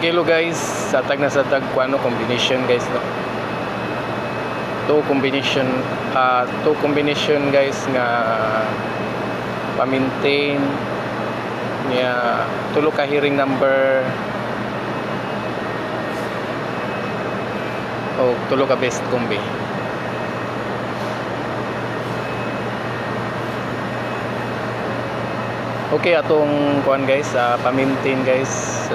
kilo guys, satag na satag kuano combination guys no. Two combination guys nga pa-maintain niya tulo ka hearing number o tulo ka best kombi. Okay, atong kuan guys, pa-maintain guys,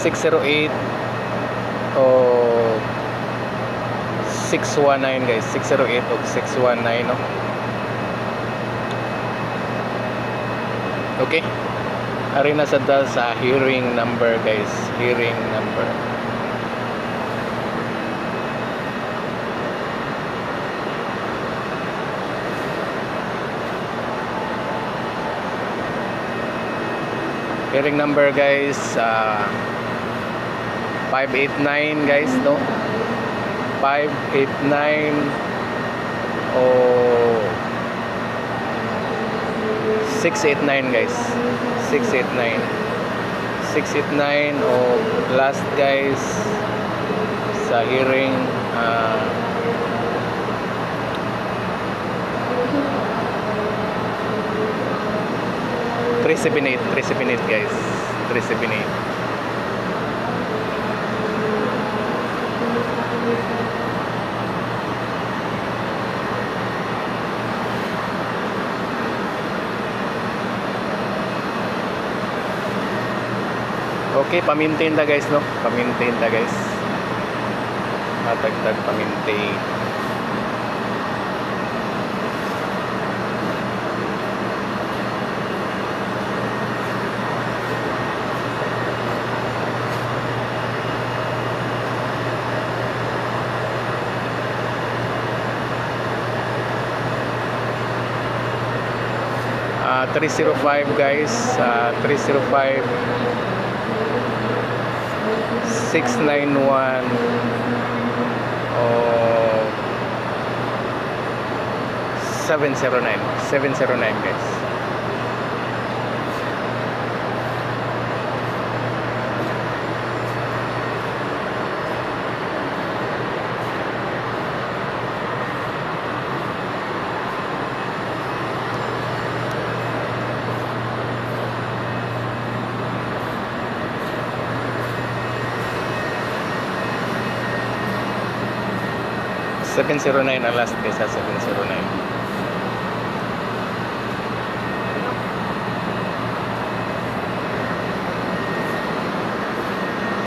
608 o 619 guys, 608 o 619 no. Okay, ari na sa hearing number guys, hearing number. Hearing number guys, 589 guys no, 589 o 689 guys, 689 o last guys sa hearing 378 guys, 378. Okay, pa-maintain ta guys no, pa-maintain ta guys, matagtag pa-maintain. Uh, 305 guys, 305 691 o 709 guys. $709 ang last guys, 709.